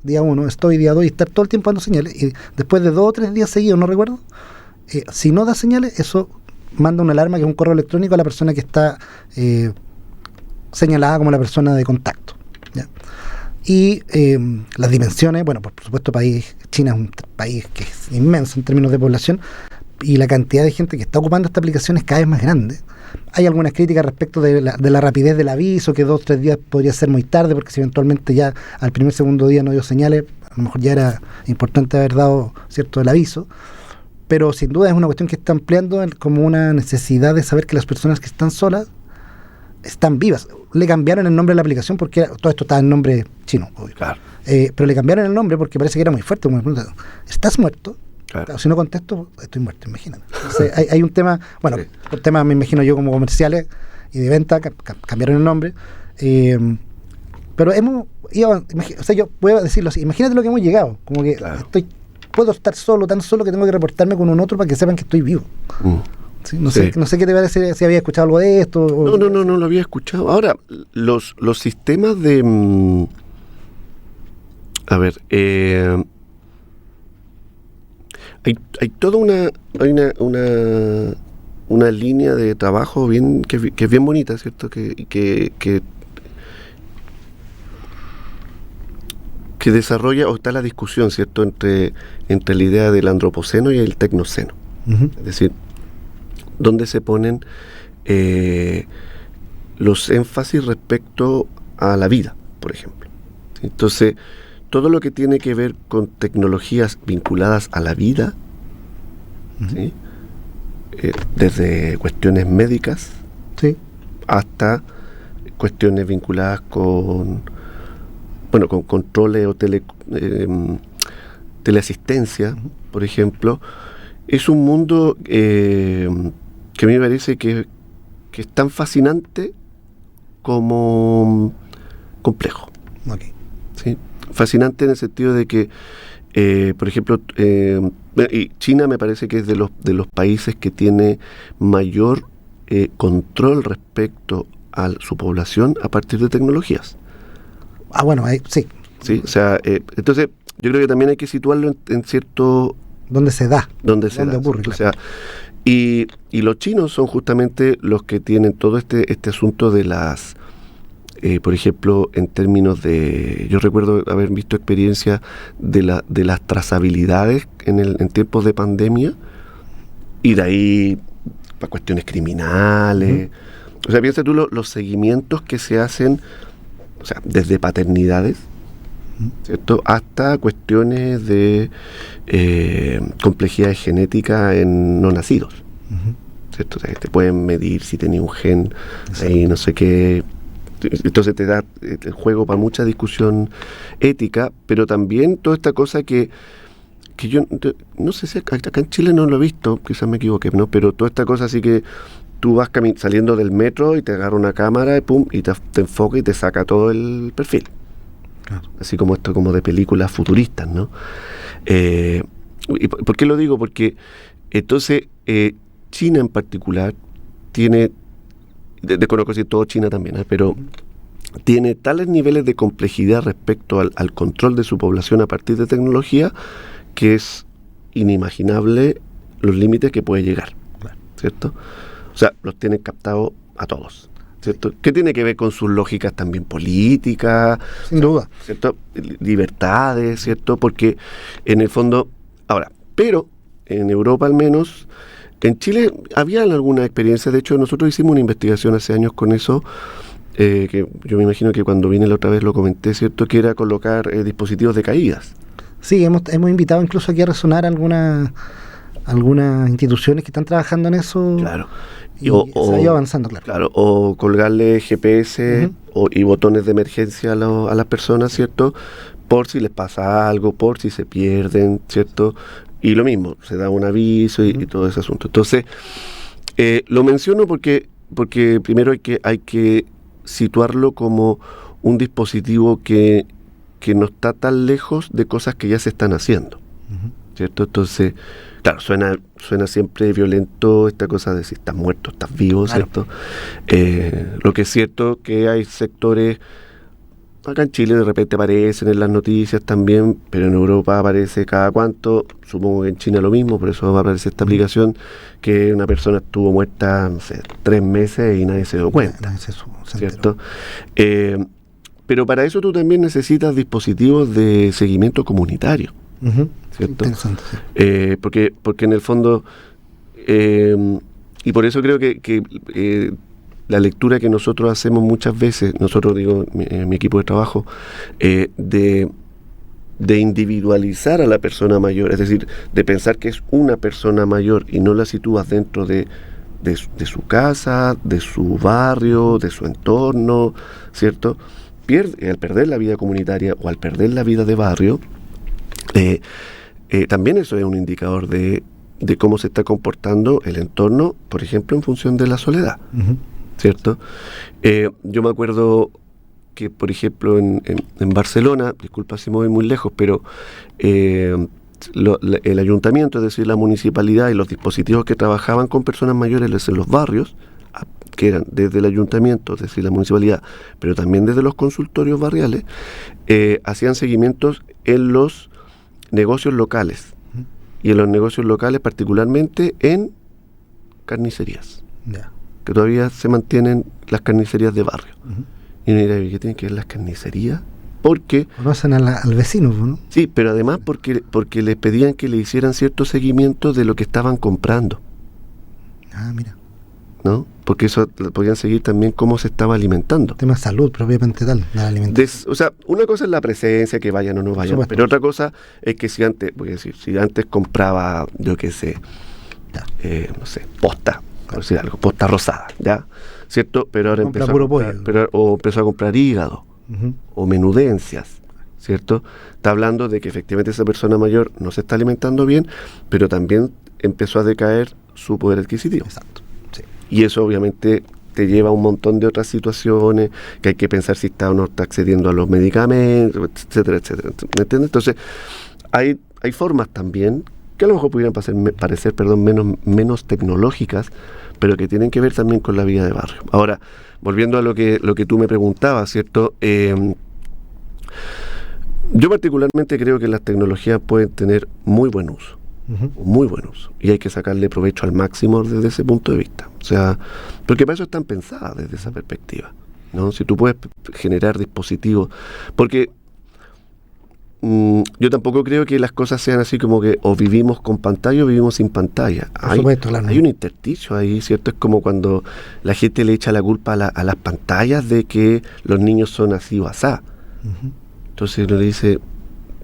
día 1, estoy día 2, y estar todo el tiempo dando señales, y después de 2 o 3 días seguidos, no recuerdo, si no da señales, eso manda una alarma, que es un correo electrónico a la persona que está señalada como la persona de contacto, ¿ya? Y las dimensiones, bueno, por supuesto, China es un país que es inmenso en términos de población, y la cantidad de gente que está ocupando esta aplicación es cada vez más grande. Hay algunas críticas respecto de la rapidez del aviso, que 2 o 3 días podría ser muy tarde, porque si eventualmente ya al primer segundo día no dio señales, a lo mejor ya era importante haber dado, ¿cierto?, el aviso. Pero sin duda es una cuestión que está ampliando como una necesidad de saber que las personas que están solas están vivas. Le cambiaron el nombre de la aplicación porque todo esto estaba en nombre chino, obvio. Claro. Pero le cambiaron el nombre porque parece que era muy fuerte. Como me preguntan, ¿estás muerto? Claro, si no contesto, estoy muerto, imagínate. Entonces, hay un tema, bueno, sí, por temas me imagino yo como comerciales y de venta, cambiaron el nombre. Pero hemos ido, o sea, yo voy a decirlo así, imagínate lo que hemos llegado, como que puedo estar solo, tan solo que tengo que reportarme con un otro para que sepan que estoy vivo. ¿Sí? No sé qué te parece, si había escuchado algo de esto. No lo había escuchado. Ahora, los sistemas de... Hay toda una línea de trabajo bien que es bien bonita, ¿cierto? Que desarrolla, o está la discusión, ¿cierto?, entre la idea del antropoceno y el tecnoceno. Es decir, donde se ponen los énfasis respecto a la vida, por ejemplo. Entonces, todo lo que tiene que ver con tecnologías vinculadas a la vida, ¿sí? Desde cuestiones médicas, sí, hasta cuestiones vinculadas con controles o teleasistencia, por ejemplo, es un mundo que a mí me parece que es tan fascinante como complejo. Okay. ¿Sí? Fascinante en el sentido de que, por ejemplo, y China me parece que es de los países que tiene mayor control respecto a su población a partir de tecnologías. Bueno, sí. Sí, o sea, entonces yo creo que también hay que situarlo en cierto... ¿Dónde se da? ¿Dónde ocurre? O sea, y los chinos son justamente los que tienen todo este asunto de las... por ejemplo, en términos de... Yo recuerdo haber visto experiencias de las trazabilidades en tiempos de pandemia, y de ahí para cuestiones criminales. O sea, piensa tú los seguimientos que se hacen, o sea, desde paternidades, ¿cierto?, hasta cuestiones de complejidad genética en no nacidos, ¿cierto? O sea, te pueden medir si tenía un gen ahí, no sé qué. Entonces te da el juego para mucha discusión ética, pero también toda esta cosa que yo no sé si acá en Chile no lo he visto, quizás me equivoqué, ¿no? Pero toda esta cosa así que tú vas saliendo del metro y te agarra una cámara y pum, y te enfoca y te saca todo el perfil. Claro. Así como esto, como de películas futuristas, ¿no? ¿Y por qué lo digo? Porque entonces China en particular tiene, desconozco si todo China también, pero tiene tales niveles de complejidad respecto al control de su población a partir de tecnología que es inimaginable los límites que puede llegar, ¿cierto? O sea, los tienen captados a todos, ¿cierto? ¿Qué tiene que ver con sus lógicas también políticas? Sin duda. ¿Cierto? Libertades, ¿cierto? Porque en el fondo, ahora, pero en Europa al menos, En Chile había alguna experiencia, de hecho nosotros hicimos una investigación hace años con eso, que yo me imagino que cuando vine la otra vez lo comenté, ¿cierto? Que era colocar dispositivos de caídas. Sí, hemos invitado incluso aquí a Resonar algunas instituciones que están trabajando en eso. Claro. Y se ha ido avanzando, claro. Claro, o colgarle GPS y botones de emergencia a las personas, ¿cierto? Por si les pasa algo, por si se pierden, ¿cierto? Y lo mismo, se da un aviso y todo ese asunto. Entonces, lo menciono porque primero hay que situarlo como un dispositivo que no está tan lejos de cosas que ya se están haciendo, ¿cierto? Entonces, claro, suena siempre violento esta cosa de si estás muerto, estás vivo, claro. ¿Cierto? Lo que es cierto que hay sectores, acá en Chile de repente aparecen en las noticias también, pero en Europa aparece cada cuánto, supongo que en China lo mismo, por eso aparece esta aplicación, que una persona estuvo muerta, no sé, 3 meses y nadie se dio cuenta, ¿cierto? Pero para eso tú también necesitas dispositivos de seguimiento comunitario, ¿cierto? Interesante, sí. Porque en el fondo, y por eso creo que la lectura que nosotros hacemos muchas veces, nosotros digo, mi equipo de trabajo, de individualizar a la persona mayor, es decir, de pensar que es una persona mayor y no la sitúas dentro de su casa, de su barrio, de su entorno, ¿cierto? Al perder la vida comunitaria o al perder la vida de barrio, también eso es un indicador de cómo se está comportando el entorno, por ejemplo, en función de la soledad, ¿cierto? Yo me acuerdo que, por ejemplo, en Barcelona, disculpa si me voy muy lejos, pero el ayuntamiento, es decir, la municipalidad y los dispositivos que trabajaban con personas mayores en los barrios, que eran desde el ayuntamiento, es decir, la municipalidad, pero también desde los consultorios barriales, hacían seguimientos en los negocios locales, y en los negocios locales particularmente en carnicerías, que todavía se mantienen las carnicerías de barrio. Y uno dirá, ¿qué tienen que ver las carnicerías? Porque conocen al vecino, ¿no? Sí, pero además porque les pedían que le hicieran cierto seguimiento de lo que estaban comprando. Ah, mira. ¿No? Porque eso podían seguir también cómo se estaba alimentando. Tema de salud propiamente tal, de la alimentación. O sea, una cosa es la presencia, que vayan o no vayan, pero otra cosa es que si antes compraba, yo qué sé, no sé, posta, por decir algo, posta rosada, ¿ya? ¿Cierto? Pero ahora empezó a comprar hígado, o menudencias, ¿cierto? Está hablando de que efectivamente esa persona mayor no se está alimentando bien, pero también empezó a decaer su poder adquisitivo. Exacto. Y eso obviamente te lleva a un montón de otras situaciones, que hay que pensar si está o no está accediendo a los medicamentos, etcétera, etcétera. ¿Me entiendes? Entonces, hay formas también que a lo mejor pudieran parecer menos tecnológicas, pero que tienen que ver también con la vida de barrio. Ahora, volviendo a lo que tú me preguntabas, ¿cierto? Yo particularmente creo que las tecnologías pueden tener muy buen uso. Muy buen uso, y hay que sacarle provecho al máximo desde ese punto de vista, o sea, porque para eso están pensadas desde esa perspectiva, ¿no? Si tú puedes generar dispositivos, porque yo tampoco creo que las cosas sean así como que o vivimos con pantalla o vivimos sin pantalla. Hay un intersticio ahí, ¿cierto? Es como cuando la gente le echa la culpa a las pantallas de que los niños son así o asá. Entonces uno le dice,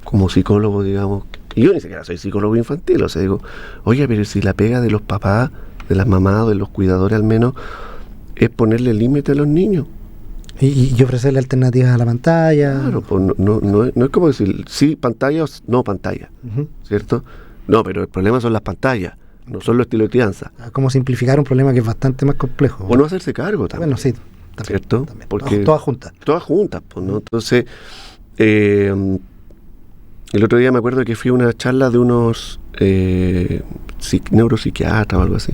como psicólogo, digamos, y yo ni siquiera soy psicólogo infantil, o sea, digo, oye, pero si la pega de los papás, de las mamás, de los cuidadores al menos, es ponerle límite a los niños. Y ofrecerle alternativas a la pantalla. Claro, pues no es como decir, sí, pantalla o no pantalla, ¿cierto? No, pero el problema son las pantallas, no son los estilos de crianza. Como simplificar un problema que es bastante más complejo. O no hacerse cargo también. Bueno, sí, también, ¿cierto? También. Porque todas juntas. Todas juntas, pues, ¿no? Entonces, el otro día me acuerdo que fui a una charla de unos neuropsiquiatras o algo así.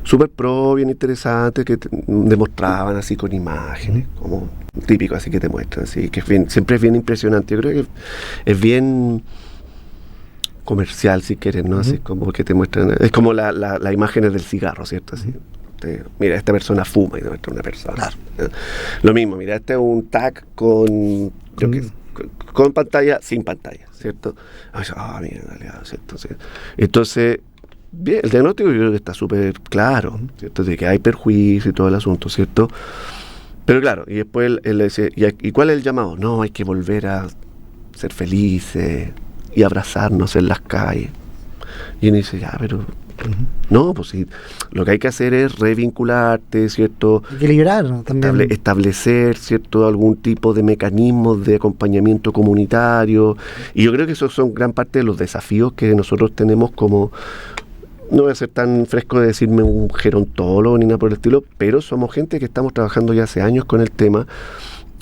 Súper pro, bien interesante, que demostraban así con imágenes, como típico, así que te muestran, así que siempre es bien impresionante. Yo creo que es bien comercial, si quieres, ¿no? Así como que te muestran, es como las imágenes del cigarro, ¿cierto? Así, mira, esta persona fuma y te muestra una persona. Claro. Lo mismo, mira, este es un tag con pantalla, sin pantalla, ¿cierto? Mira, ¿cierto? Entonces, Bien, el diagnóstico yo creo que está súper claro, ¿cierto? De que hay perjuicio y todo el asunto, ¿cierto? Pero claro, y después él le dice, ¿y cuál es el llamado? No, hay que volver a ser felices y abrazarnos en las calles. Y uno dice, ya, pero... No, pues sí, lo que hay que hacer es revincularte, ¿cierto? Equilibrar, ¿no? También. Establecer, ¿cierto? Algún tipo de mecanismos de acompañamiento comunitario. Y yo creo que esos son gran parte de los desafíos que nosotros tenemos como... No voy a ser tan fresco de decirme un gerontólogo ni nada por el estilo, pero somos gente que estamos trabajando ya hace años con el tema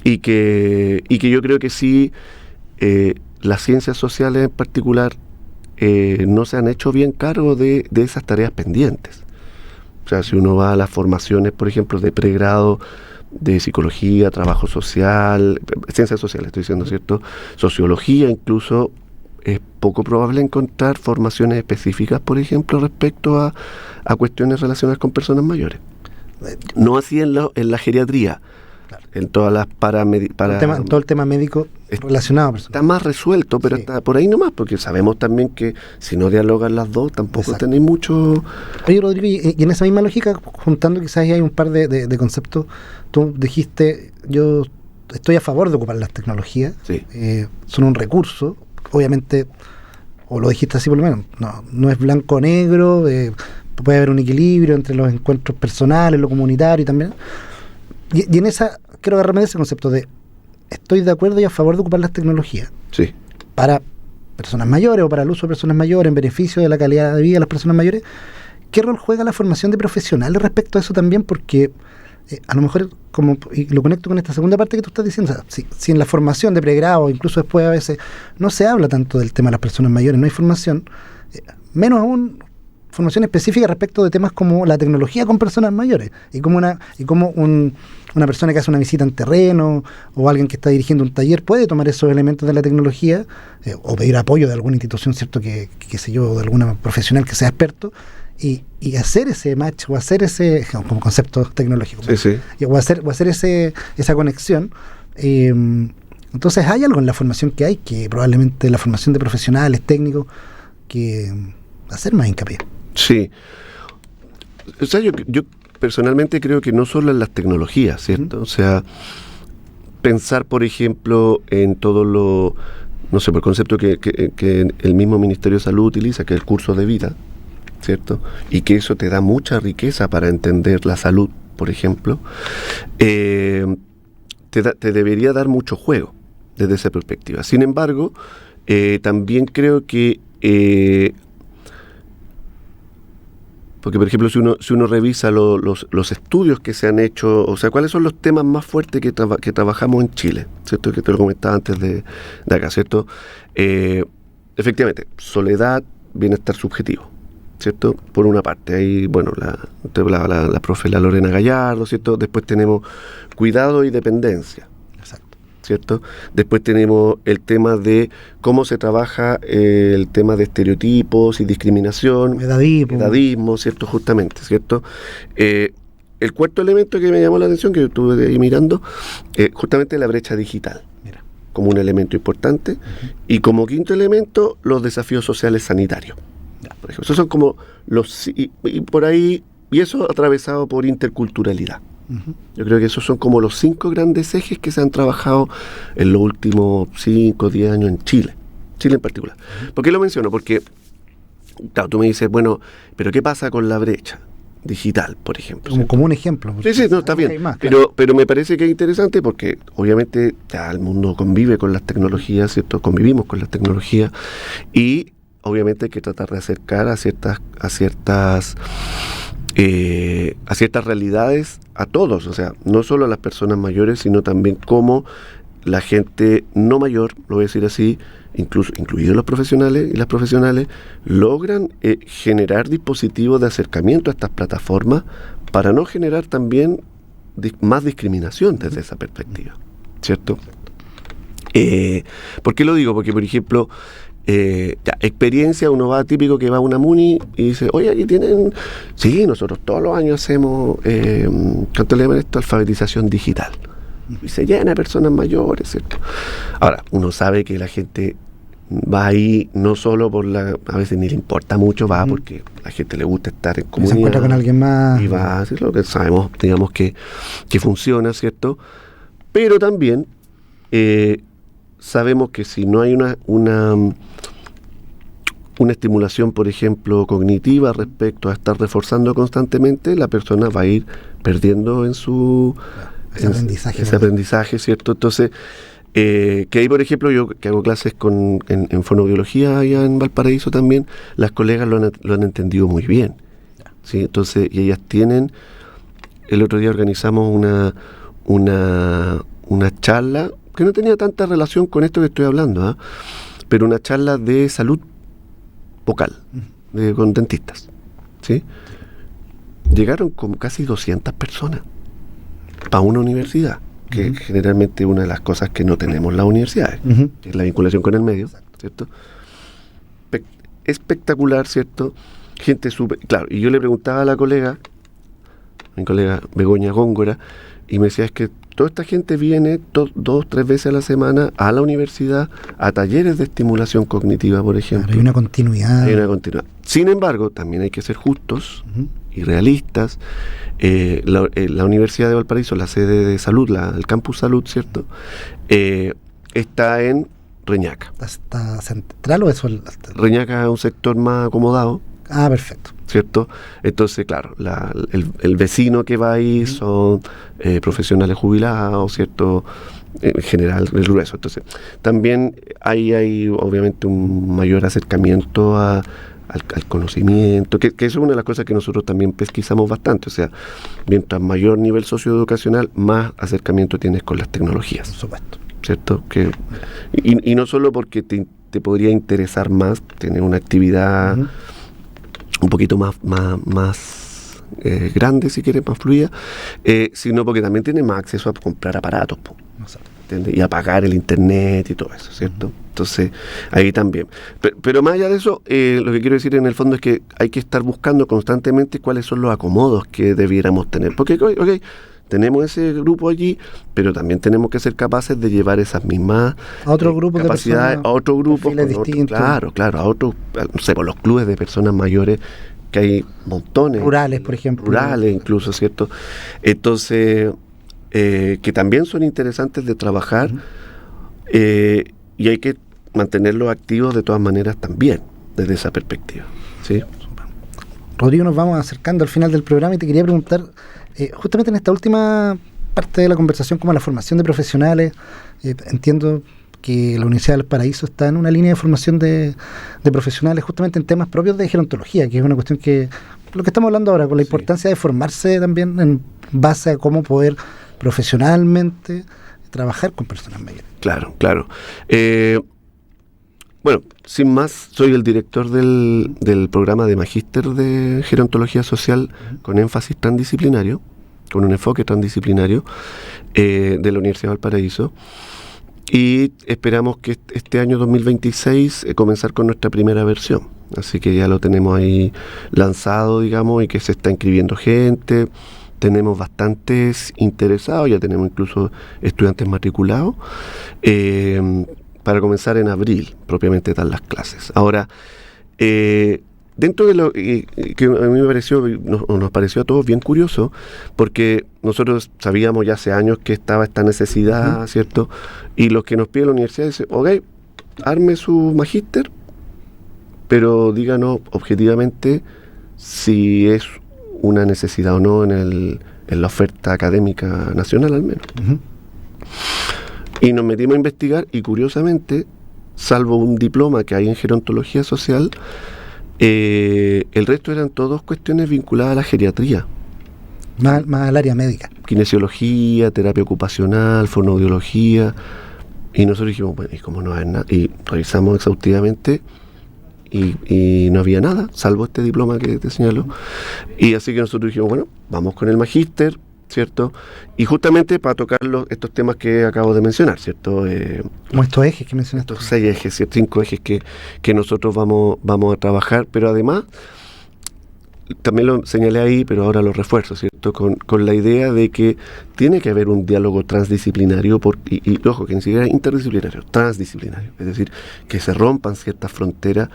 y que yo creo que sí, las ciencias sociales en particular no se han hecho bien cargo de esas tareas pendientes. O sea, si uno va a las formaciones, por ejemplo, de pregrado de psicología, trabajo social, ciencias sociales estoy diciendo, ¿cierto? Sociología incluso, es poco probable encontrar formaciones específicas, por ejemplo, respecto a cuestiones relacionadas con personas mayores. No así en la geriatría, claro. En todas las todo el tema médico relacionado a personas. Está más resuelto, pero sí. Está por ahí nomás, porque sabemos también que si no dialogan las dos, tampoco tenéis mucho... Oye, Rodrigo, y en esa misma lógica, juntando quizás hay un par de conceptos, tú dijiste, yo estoy a favor de ocupar las tecnologías, sí. Son un recurso, obviamente, o lo dijiste así por lo menos, no es blanco o negro, puede haber un equilibrio entre los encuentros personales, lo comunitario también. Y en esa, quiero agarrarme de ese concepto de, estoy de acuerdo y a favor de ocupar las tecnologías. Sí. Para personas mayores o para el uso de personas mayores, en beneficio de la calidad de vida de las personas mayores. ¿Qué rol juega la formación de profesionales respecto a eso también? Porque a lo mejor, y lo conecto con esta segunda parte que tú estás diciendo, o sea, si en la formación de pregrado, incluso después a veces, no se habla tanto del tema de las personas mayores, no hay formación, menos aún formación específica respecto de temas como la tecnología con personas mayores, y como una persona que hace una visita en terreno, o alguien que está dirigiendo un taller, puede tomar esos elementos de la tecnología, o pedir apoyo de alguna institución, ¿cierto? Que sé yo, de alguna profesional que sea experto, y hacer ese match o hacer ese, como concepto tecnológico, sí. O hacer esa conexión. Entonces hay algo en la formación que hay, que probablemente la formación de profesionales, técnicos, que hacer más hincapié. Sí. O sea, yo personalmente creo que no solo en las tecnologías, ¿cierto? O sea, pensar, por ejemplo, en todo lo, no sé, por el concepto que el mismo Ministerio de Salud utiliza, que es el curso de vida, ¿cierto? Y que eso te da mucha riqueza para entender la salud, por ejemplo, te debería dar mucho juego desde esa perspectiva. Sin embargo, también creo que porque, por ejemplo, si uno revisa los estudios que se han hecho, o sea, ¿cuáles son los temas más fuertes que trabajamos en Chile? ¿Cierto? Que te lo comentaba antes de acá, ¿cierto? Efectivamente, soledad, bienestar subjetivo, ¿cierto? Por una parte, ahí, bueno, la profe la Lorena Gallardo, ¿cierto? Después tenemos cuidado y dependencia, ¿cierto? Después tenemos el tema de cómo se trabaja el tema de estereotipos y discriminación, edadismo, ¿cierto? Justamente, ¿cierto? El cuarto elemento que me llamó la atención, que yo estuve ahí mirando, justamente la brecha digital, como un elemento importante, y como quinto elemento, los desafíos sociales sanitarios. Por ejemplo, esos son como y por ahí, y eso atravesado por interculturalidad. Yo creo que esos son como los 5 grandes ejes que se han trabajado en los últimos 5 o 10 años en Chile en particular. ¿Por qué lo menciono? Porque, claro, tú me dices, bueno, pero ¿qué pasa con la brecha digital, por ejemplo? Como un ejemplo. Sí, no, está bien. Más, claro. Pero me parece que es interesante porque obviamente ya el mundo convive con las tecnologías, ¿cierto? Convivimos con las tecnologías y obviamente hay que tratar de acercar a ciertas realidades a todos, o sea, no solo a las personas mayores, sino también cómo la gente no mayor, lo voy a decir así, incluidos los profesionales y las profesionales, logran generar dispositivos de acercamiento a estas plataformas para no generar también más discriminación desde esa perspectiva, ¿cierto? ¿Por qué lo digo? Porque, por ejemplo, experiencia, uno va típico que va a una MUNI y dice, oye, aquí tienen, sí, nosotros todos los años hacemos, ¿cuánto le llaman esto? Alfabetización digital. Y se llena de personas mayores, ¿cierto? Ahora, uno sabe que la gente va ahí no solo a veces ni le importa mucho, va porque a la gente le gusta estar en comunidad. Se encuentra con alguien más. Y va a hacer lo que sabemos, digamos, que funciona, ¿cierto? Pero también sabemos que si no hay una estimulación, por ejemplo, cognitiva respecto a estar reforzando constantemente, la persona va a ir perdiendo en su ese aprendizaje, ¿cierto? Entonces, que ahí, por ejemplo, yo que hago clases en fonoaudiología allá en Valparaíso también, las colegas lo han entendido muy bien, ¿sí? Entonces, y ellas tienen, el otro día organizamos una charla que no tenía tanta relación con esto que estoy hablando, pero una charla de salud vocal, con dentistas, ¿sí? Llegaron como casi 200 personas para una universidad, que generalmente una de las cosas que no tenemos las universidades, que es la vinculación con el medio, ¿cierto? Espectacular, ¿cierto? Gente súper... Claro, y yo le preguntaba a mi colega Begoña Góngora, y me decía, es que toda esta gente viene 2-3 veces a la semana a la universidad, a talleres de estimulación cognitiva, por ejemplo. Claro, hay una continuidad. Sin embargo, también hay que ser justos y realistas. La Universidad de Valparaíso, la sede de salud, el campus salud, ¿cierto? Está en Reñaca. ¿Está central o eso? Reñaca es un sector más acomodado. Ah, perfecto. ¿Cierto? Entonces, claro, el vecino que va ahí son profesionales jubilados, ¿cierto? En general, el grueso. Entonces, también hay obviamente un mayor acercamiento al conocimiento, que eso es una de las cosas que nosotros también pesquisamos bastante. O sea, mientras mayor nivel socioeducacional, más acercamiento tienes con las tecnologías. Por supuesto. ¿Cierto? Y no solo porque te podría interesar más tener una actividad un poquito más grande, si quieres, más fluida, sino porque también tiene más acceso a comprar aparatos, ¿entiendes? Y a pagar el internet y todo eso, ¿cierto? Entonces, ahí también. Pero más allá de eso, lo que quiero decir en el fondo es que hay que estar buscando constantemente cuáles son los acomodos que debiéramos tener. Porque, tenemos ese grupo allí, pero también tenemos que ser capaces de llevar esas mismas capacidades a otro grupo, claro, a otros, no sé, por los clubes de personas mayores, que hay montones. Rurales, por ejemplo. Rurales incluso, ¿cierto? Entonces, que también son interesantes de trabajar, y hay que mantenerlos activos de todas maneras también, desde esa perspectiva, ¿sí? Rodrigo, nos vamos acercando al final del programa y te quería preguntar, justamente en esta última parte de la conversación, como la formación de profesionales, entiendo que la Universidad del Paraíso está en una línea de formación de profesionales justamente en temas propios de gerontología, que es una cuestión que, lo que estamos hablando ahora, con la importancia de formarse también en base a cómo poder profesionalmente trabajar con personas mayores. Claro. Bueno, sin más, soy el director del programa de Magíster de Gerontología Social con énfasis transdisciplinario, con un enfoque transdisciplinario de la Universidad de Valparaíso, y esperamos que este año 2026 comenzar con nuestra primera versión. Así que ya lo tenemos ahí lanzado, digamos, y que se está inscribiendo gente. Tenemos bastantes interesados, ya tenemos incluso estudiantes matriculados, para comenzar en abril, propiamente tal las clases. Ahora, dentro de lo que a mí me pareció, nos pareció a todos bien curioso, porque nosotros sabíamos ya hace años que estaba esta necesidad, ¿cierto? Y los que nos pide la universidad dicen, arme su magíster, pero díganos objetivamente si es una necesidad o no en la oferta académica nacional al menos. Y nos metimos a investigar y curiosamente, salvo un diploma que hay en gerontología social, el resto eran todas cuestiones vinculadas a la geriatría. Más al área médica. Kinesiología, terapia ocupacional, fonoaudiología. Y nosotros dijimos, bueno, ¿y cómo no hay nada? Y revisamos exhaustivamente y no había nada, salvo este diploma que te señalo. Y así que nosotros dijimos, bueno, vamos con el magíster, ¿cierto? Y justamente para tocar estos temas que acabo de mencionar, ¿cierto? Como estos ejes que mencionaste. Estos 6 ejes, 5 ejes que nosotros vamos a trabajar, pero además, también lo señalé ahí, pero ahora lo refuerzo, ¿cierto? ¿cierto? Con la idea de que tiene que haber un diálogo transdisciplinario, y ojo, que ni siquiera interdisciplinario, transdisciplinario, es decir, que se rompan ciertas fronteras,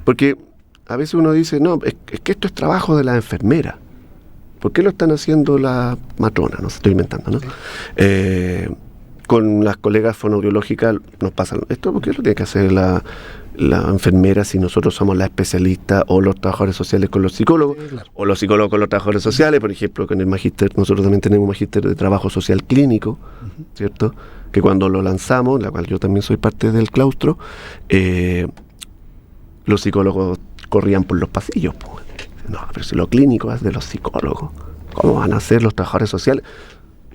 porque a veces uno dice, no, es que esto es trabajo de la enfermera. ¿Por qué lo están haciendo la matrona? No se estoy inventando, ¿no? Sí. Con las colegas fonoaudiológicas nos pasa esto, ¿por qué lo tiene que hacer la enfermera si nosotros somos la especialista, o los trabajadores sociales con los psicólogos, sí, claro, o los psicólogos con los trabajadores sociales? Por ejemplo, con el magíster, nosotros también tenemos un magíster de trabajo social clínico, ¿cierto? Que cuando lo lanzamos, la cual yo también soy parte del claustro, los psicólogos corrían por los pasillos. No, pero si lo clínico es de los psicólogos, ¿cómo van a hacer los trabajadores sociales?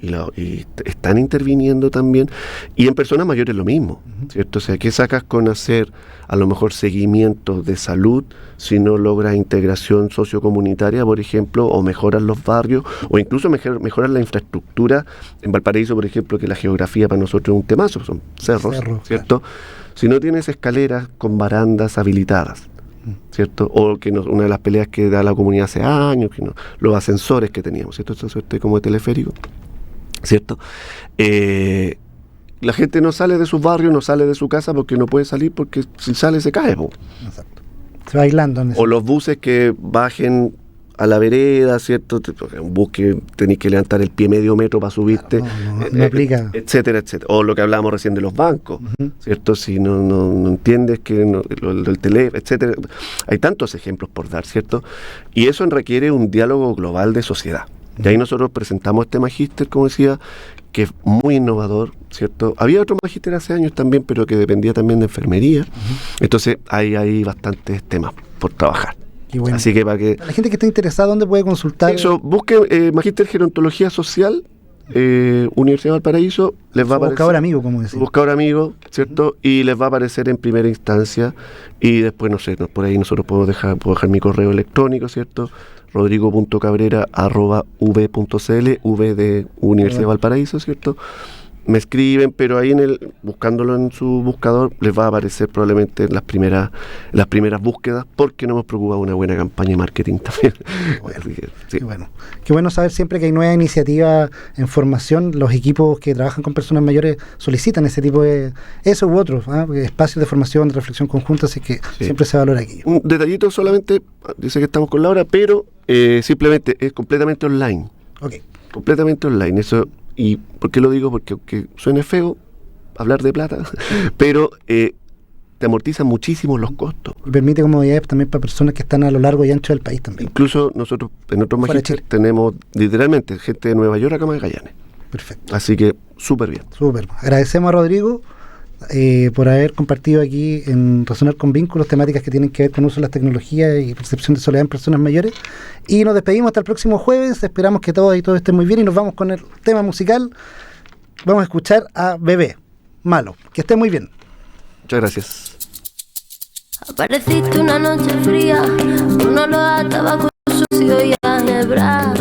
Y están interviniendo también, y en personas mayores lo mismo, ¿cierto? O sea, ¿qué sacas con hacer a lo mejor seguimientos de salud si no logras integración sociocomunitaria, por ejemplo, o mejoras los barrios, o incluso mejorar la infraestructura? En Valparaíso, por ejemplo, que la geografía para nosotros es un temazo, son cerros, ¿cierto? Claro. Si no tienes escaleras con barandas habilitadas, ¿cierto? O que una de las peleas que da la comunidad hace años, que los ascensores que teníamos, ¿cierto? Esta suerte como de teleférico, ¿cierto? La gente no sale de sus barrios, no sale de su casa porque no puede salir, porque si sale se cae. Exacto. Se va aislando. O los buses que bajen a la vereda, ¿cierto? Un bus que tenéis que levantar el pie medio metro para subirte, claro, no aplica. Etcétera, etcétera. O lo que hablábamos recién de los bancos, ¿cierto? Si no entiendes que el teléfono, etcétera. Hay tantos ejemplos por dar, ¿cierto? Y eso requiere un diálogo global de sociedad. Y ahí nosotros presentamos este magíster, como decía, que es muy innovador, ¿cierto? Había otro magíster hace años también, pero que dependía también de enfermería. Entonces hay bastantes temas por trabajar. Bueno. Así que para que la gente que esté interesada, ¿dónde puede consultar? Eso, busque magíster gerontología social, Universidad de Valparaíso, les va a aparecer. Buscador amigo, como decía. Buscador amigo, ¿cierto? Y les va a aparecer en primera instancia, y después, no sé, por ahí nosotros puedo dejar mi correo electrónico, ¿cierto? rodrigo.cabrera@v.cl, V de Universidad de Valparaíso, ¿cierto? Me escriben, pero ahí buscándolo en su buscador, les va a aparecer probablemente en las primeras búsquedas, porque no hemos preocupado una buena campaña de marketing también. Bueno, sí. Qué bueno saber siempre que hay nuevas iniciativas en formación. Los equipos que trabajan con personas mayores solicitan ese tipo de eso u otros, espacios de formación, de reflexión conjunta, así que siempre se valora aquí. Un detallito solamente, dice que estamos con Laura, pero simplemente es completamente online. Okay. Completamente online, eso. ¿Y por qué lo digo? Porque aunque suene feo hablar de plata, pero te amortizan muchísimo los costos. Y permite comodidades también para personas que están a lo largo y ancho del país también. Incluso nosotros en otros magísteres tenemos literalmente gente de Nueva York acá en Magallanes. Perfecto. Así que súper bien. Súper. Agradecemos a Rodrigo por haber compartido aquí en Resonar con Vínculos temáticas que tienen que ver con uso de las tecnologías y percepción de soledad en personas mayores. Y nos despedimos hasta el próximo jueves. Esperamos que todo esté muy bien y nos vamos con el tema musical. Vamos a escuchar a Bebé, Malo. Que esté muy bien. Muchas gracias. Apareciste una noche fría, un olor a tabaco sucio y a nebra.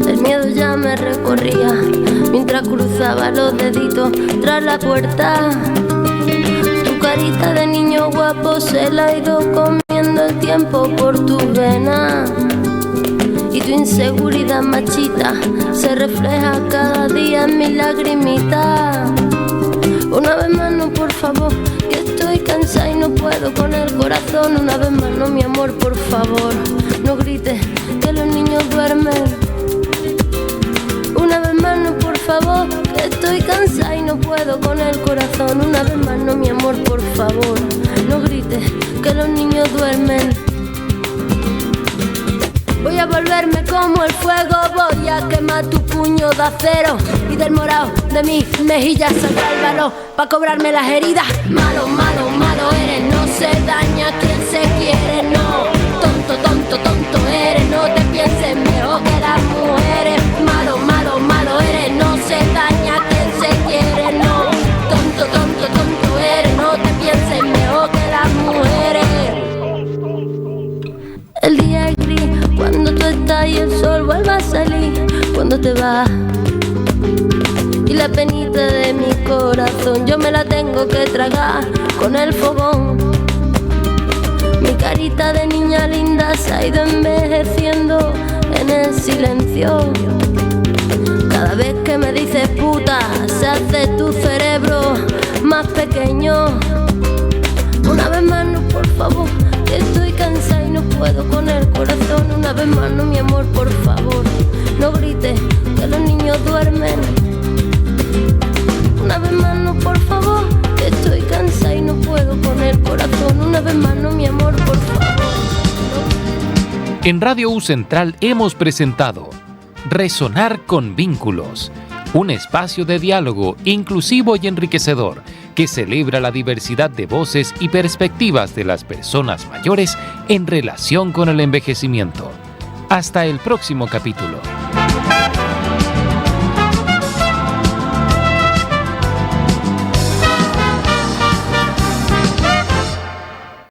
El miedo ya me recorría mientras cruzaba los deditos tras la puerta. Tu carita de niño guapo se la ha ido comiendo el tiempo por tus venas. Y tu inseguridad machita se refleja cada día en mis lagrimitas. Una vez más no, por favor, que estoy cansada y no puedo con el corazón. Una vez más no, mi amor, por favor, no grites que los niños duermen. Una vez más no, por favor, que estoy cansada y no puedo con el corazón. Una vez más no, mi amor, por favor, no grites que los niños duermen. Voy a volverme como el fuego, voy a quemar tu puño de acero y del morado de mis mejillas sacar el valor pa' cobrarme las heridas. Malo, malo, malo eres, no se daña quien se quiere, no. Tonto, tonto, tonto eres, no te pienses mejor que las mujeres. Malo, malo, malo eres, no se daña quien se quiere, no. Tonto, tonto, tonto eres, no te pienses mejor que las mujeres. El día es gris cuando tú estás y el sol vuelve a salir cuando te vas. Y la penita de mi corazón yo me la tengo que tragar con el fogón. Mi carita de niña linda se ha ido envejeciendo en en el silencio. Cada vez que me dices puta, se hace tu cerebro más pequeño. Una vez más no, por favor, que estoy cansada y no puedo con el corazón. Una vez más no, mi amor, por favor, no grites que los niños duermen. Una vez más no, por favor, que estoy cansada y no puedo con el corazón. Una vez más no, mi amor, por favor, no. En Radio U Central hemos presentado Resonar con Vínculos, un espacio de diálogo inclusivo y enriquecedor que celebra la diversidad de voces y perspectivas de las personas mayores en relación con el envejecimiento. Hasta el próximo capítulo.